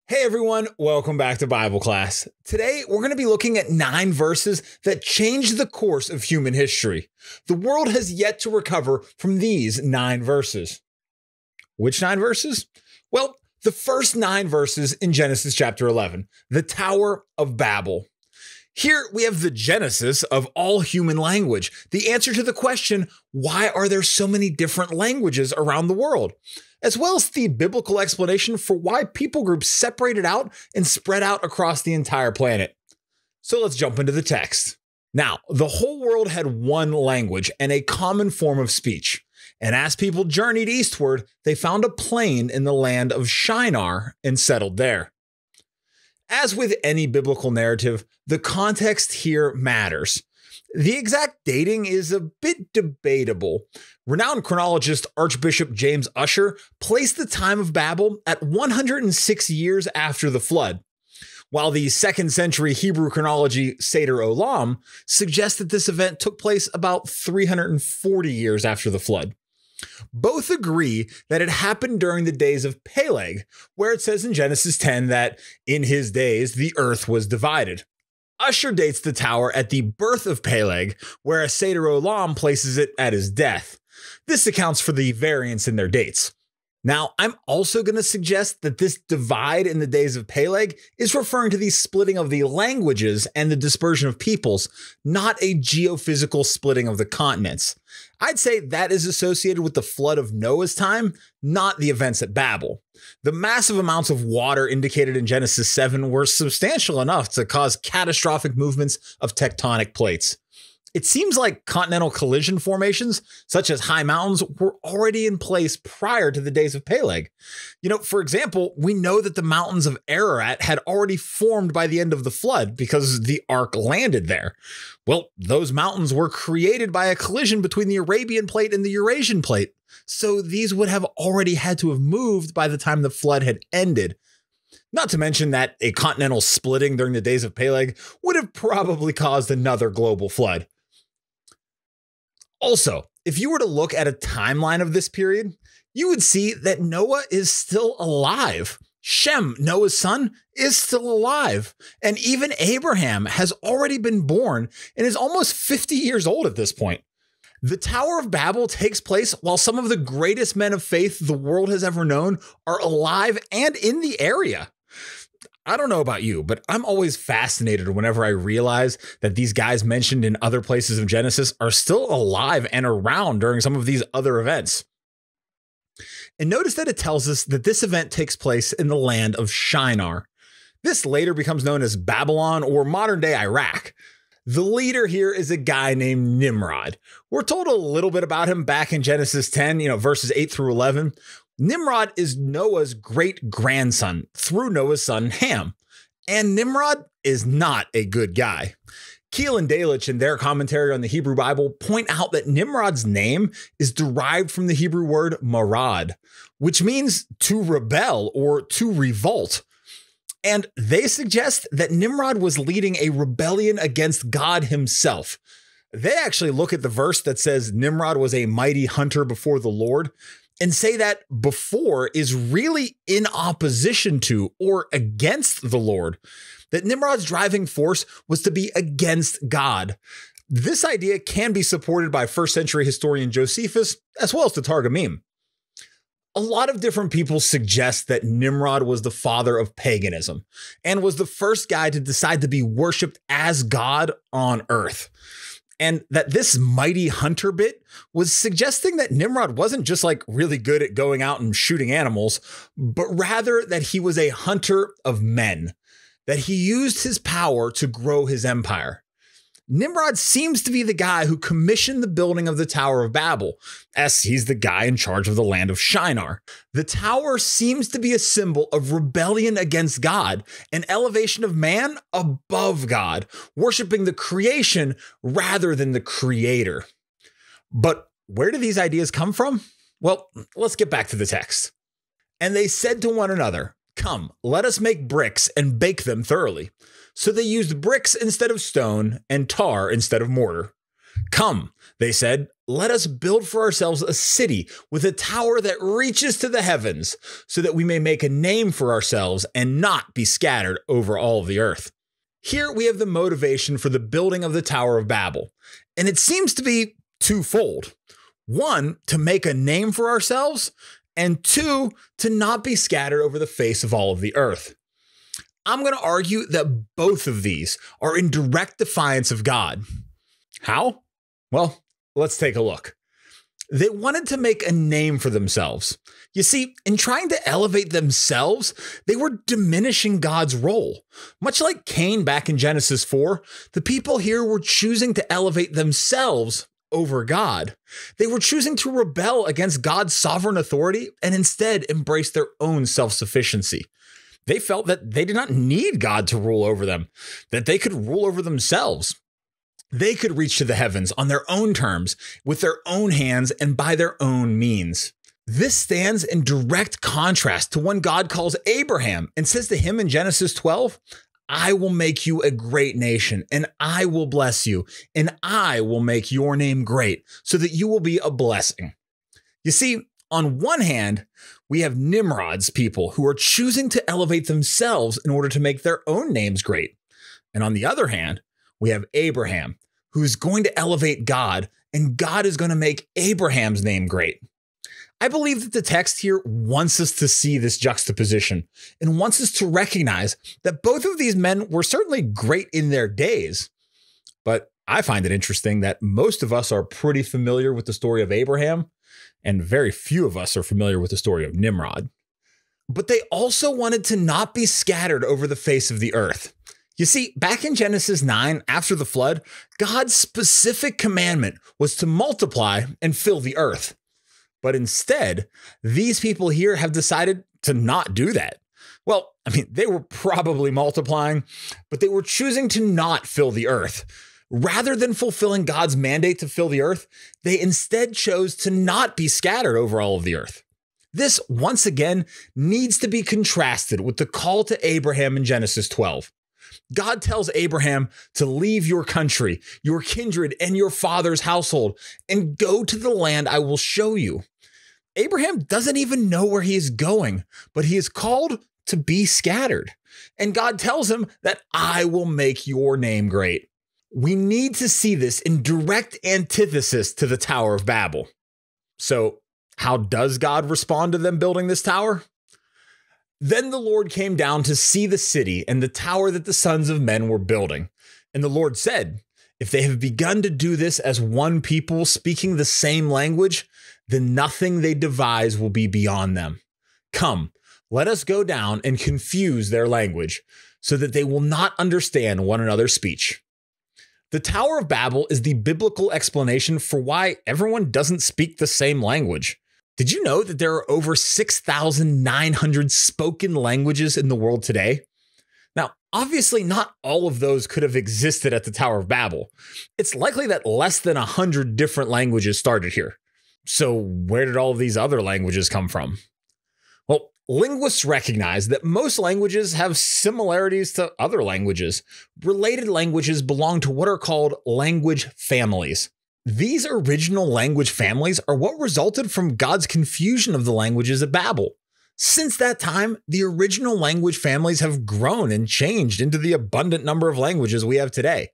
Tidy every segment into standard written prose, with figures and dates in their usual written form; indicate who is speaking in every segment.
Speaker 1: Hey everyone, welcome back to Bible class. Today, we're going to be looking at 9 verses that changed the course of human history. The world has yet to recover from these 9 verses. Which 9 verses? Well, the first 9 verses in Genesis chapter 11, the Tower of Babel. Here we have the genesis of all human language, the answer to the question, why are there so many different languages around the world? As well as the biblical explanation for why people groups separated out and spread out across the entire planet. So let's jump into the text. Now, the whole world had one language and a common form of speech. And as people journeyed eastward, they found a plain in the land of Shinar and settled there. As with any biblical narrative, the context here matters. The exact dating is a bit debatable. Renowned chronologist Archbishop James Ussher placed the time of Babel at 106 years after the flood, while the 2nd century Hebrew chronology Seder Olam suggests that this event took place about 340 years after the flood. Both agree that it happened during the days of Peleg, where it says in Genesis 10 that in his days the earth was divided. Ussher dates the tower at the birth of Peleg, whereas Seder Olam places it at his death. This accounts for the variance in their dates. Now, I'm also going to suggest that this divide in the days of Peleg is referring to the splitting of the languages and the dispersion of peoples, not a geophysical splitting of the continents. I'd say that is associated with the flood of Noah's time, not the events at Babel. The massive amounts of water indicated in Genesis 7 were substantial enough to cause catastrophic movements of tectonic plates. It seems like continental collision formations, such as high mountains, were already in place prior to the days of Peleg. For example, we know that the mountains of Ararat had already formed by the end of the flood because the ark landed there. Well, those mountains were created by a collision between the Arabian plate and the Eurasian plate, so these would have already had to have moved by the time the flood had ended. Not to mention that a continental splitting during the days of Peleg would have probably caused another global flood. Also, if you were to look at a timeline of this period, you would see that Noah is still alive. Shem, Noah's son, is still alive. And even Abraham has already been born and is almost 50 years old at this point. The Tower of Babel takes place while some of the greatest men of faith the world has ever known are alive and in the area. I don't know about you, but I'm always fascinated whenever I realize that these guys mentioned in other places of Genesis are still alive and around during some of these other events. And notice that it tells us that this event takes place in the land of Shinar. This later becomes known as Babylon or modern-day Iraq. The leader here is a guy named Nimrod. We're told a little bit about him back in Genesis 10, verses 8 through 11. Nimrod is Noah's great-grandson through Noah's son Ham, and Nimrod is not a good guy. Keel and Delitzsch in their commentary on the Hebrew Bible point out that Nimrod's name is derived from the Hebrew word marad, which means to rebel or to revolt. And they suggest that Nimrod was leading a rebellion against God himself. They actually look at the verse that says Nimrod was a mighty hunter before the Lord, and say that before is really in opposition to or against the Lord, that Nimrod's driving force was to be against God. This idea can be supported by 1st century historian Josephus, as well as the Targumim. A lot of different people suggest that Nimrod was the father of paganism and was the first guy to decide to be worshipped as God on earth. And that this mighty hunter bit was suggesting that Nimrod wasn't just really good at going out and shooting animals, but rather that he was a hunter of men, that he used his power to grow his empire. Nimrod seems to be the guy who commissioned the building of the Tower of Babel, as he's the guy in charge of the land of Shinar. The tower seems to be a symbol of rebellion against God, an elevation of man above God, worshiping the creation rather than the creator. But where do these ideas come from? Well, let's get back to the text. And they said to one another, "Come, let us make bricks and bake them thoroughly." So they used bricks instead of stone and tar instead of mortar. Come, they said, let us build for ourselves a city with a tower that reaches to the heavens, so that we may make a name for ourselves and not be scattered over all of the earth. Here we have the motivation for the building of the Tower of Babel, and it seems to be twofold. One, to make a name for ourselves, and two, to not be scattered over the face of all of the earth. I'm going to argue that both of these are in direct defiance of God. How? Well, let's take a look. They wanted to make a name for themselves. You see, in trying to elevate themselves, they were diminishing God's role. Much like Cain back in Genesis 4, the people here were choosing to elevate themselves over God. They were choosing to rebel against God's sovereign authority and instead embrace their own self-sufficiency. They felt that they did not need God to rule over them, that they could rule over themselves. They could reach to the heavens on their own terms, with their own hands, and by their own means. This stands in direct contrast to when God calls Abraham and says to him in Genesis 12, I will make you a great nation, and I will bless you, and I will make your name great, so that you will be a blessing. You see, on one hand, we have Nimrod's people who are choosing to elevate themselves in order to make their own names great. And on the other hand, we have Abraham, who's going to elevate God, and God is going to make Abraham's name great. I believe that the text here wants us to see this juxtaposition and wants us to recognize that both of these men were certainly great in their days. But I find it interesting that most of us are pretty familiar with the story of Abraham, and very few of us are familiar with the story of Nimrod. But they also wanted to not be scattered over the face of the earth. You see, back in Genesis 9, after the flood, God's specific commandment was to multiply and fill the earth. But instead, these people here have decided to not do that. Well, they were probably multiplying, but they were choosing to not fill the earth. Rather than fulfilling God's mandate to fill the earth, they instead chose to not be scattered over all of the earth. This, once again, needs to be contrasted with the call to Abraham in Genesis 12. God tells Abraham to leave your country, your kindred, and your father's household, and go to the land I will show you. Abraham doesn't even know where he is going, but he is called to be scattered. And God tells him that I will make your name great. We need to see this in direct antithesis to the Tower of Babel. So, how does God respond to them building this tower? Then the Lord came down to see the city and the tower that the sons of men were building. And the Lord said, if they have begun to do this as one people speaking the same language, then nothing they devise will be beyond them. Come, let us go down and confuse their language, so that they will not understand one another's speech. The Tower of Babel is the biblical explanation for why everyone doesn't speak the same language. Did you know that there are over 6,900 spoken languages in the world today? Now, obviously, not all of those could have existed at the Tower of Babel. It's likely that less than 100 different languages started here. So where did all of these other languages come from? Well, linguists recognize that most languages have similarities to other languages. Related languages belong to what are called language families. These original language families are what resulted from God's confusion of the languages at Babel. Since that time, the original language families have grown and changed into the abundant number of languages we have today.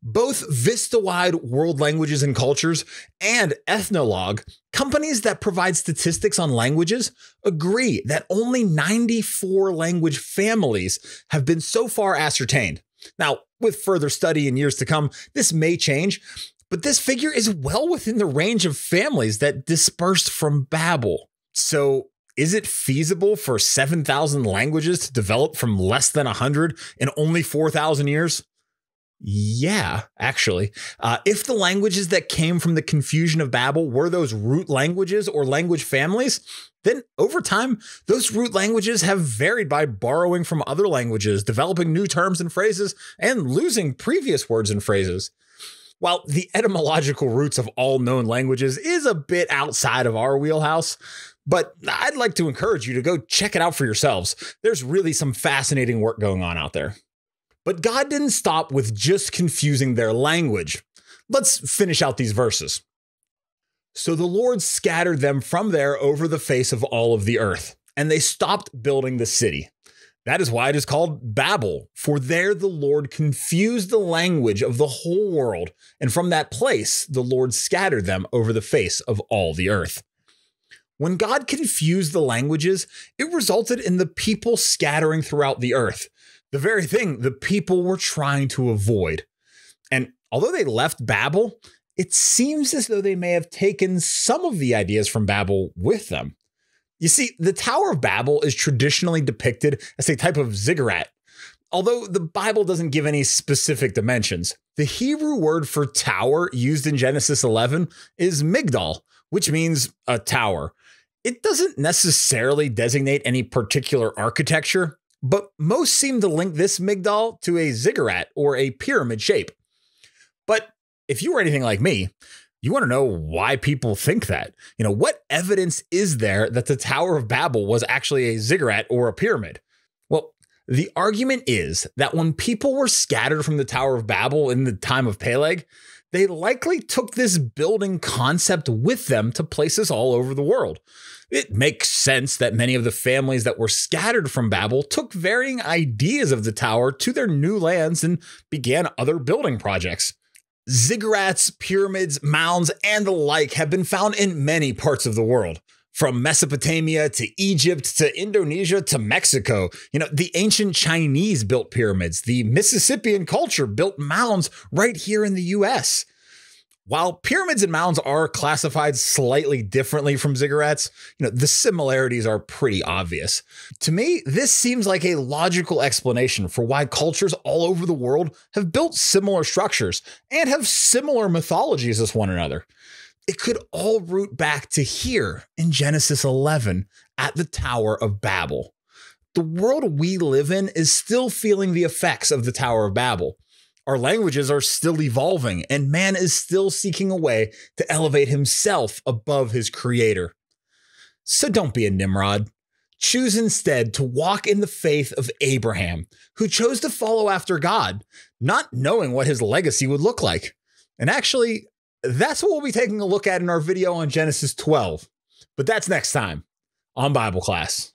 Speaker 1: Both Vista-wide World Languages and Cultures and Ethnologue, companies that provide statistics on languages, agree that only 94 language families have been so far ascertained. Now, with further study in years to come, this may change, but this figure is well within the range of families that dispersed from Babel. So, is it feasible for 7,000 languages to develop from less than 100 in only 4,000 years? Yeah, actually. If the languages that came from the confusion of Babel were those root languages or language families, then over time, those root languages have varied by borrowing from other languages, developing new terms and phrases, and losing previous words and phrases. While the etymological roots of all known languages is a bit outside of our wheelhouse, but I'd like to encourage you to go check it out for yourselves. There's really some fascinating work going on out there. But God didn't stop with just confusing their language. Let's finish out these verses. So the Lord scattered them from there over the face of all of the earth, and they stopped building the city. That is why it is called Babel, for there the Lord confused the language of the whole world, and from that place the Lord scattered them over the face of all the earth. When God confused the languages, it resulted in the people scattering throughout the earth, the very thing the people were trying to avoid. And although they left Babel, it seems as though they may have taken some of the ideas from Babel with them. You see, the Tower of Babel is traditionally depicted as a type of ziggurat. Although the Bible doesn't give any specific dimensions, the Hebrew word for tower used in Genesis 11 is migdal, which means a tower. It doesn't necessarily designate any particular architecture, but most seem to link this migdal to a ziggurat or a pyramid shape. But if you were anything like me, you want to know why people think that. What evidence is there that the Tower of Babel was actually a ziggurat or a pyramid? Well, the argument is that when people were scattered from the Tower of Babel in the time of Peleg, they likely took this building concept with them to places all over the world. It makes sense that many of the families that were scattered from Babel took varying ideas of the tower to their new lands and began other building projects. Ziggurats, pyramids, mounds, and the like have been found in many parts of the world, from Mesopotamia to Egypt to Indonesia to Mexico. The ancient Chinese built pyramids. The Mississippian culture built mounds right here in the US. While pyramids and mounds are classified slightly differently from ziggurats, the similarities are pretty obvious. To me, this seems like a logical explanation for why cultures all over the world have built similar structures and have similar mythologies as one another. It could all root back to here in Genesis 11 at the Tower of Babel. The world we live in is still feeling the effects of the Tower of Babel. Our languages are still evolving, and man is still seeking a way to elevate himself above his creator. So don't be a Nimrod. Choose instead to walk in the faith of Abraham, who chose to follow after God, not knowing what his legacy would look like. And actually, that's what we'll be taking a look at in our video on Genesis 12. But that's next time on Bible Class.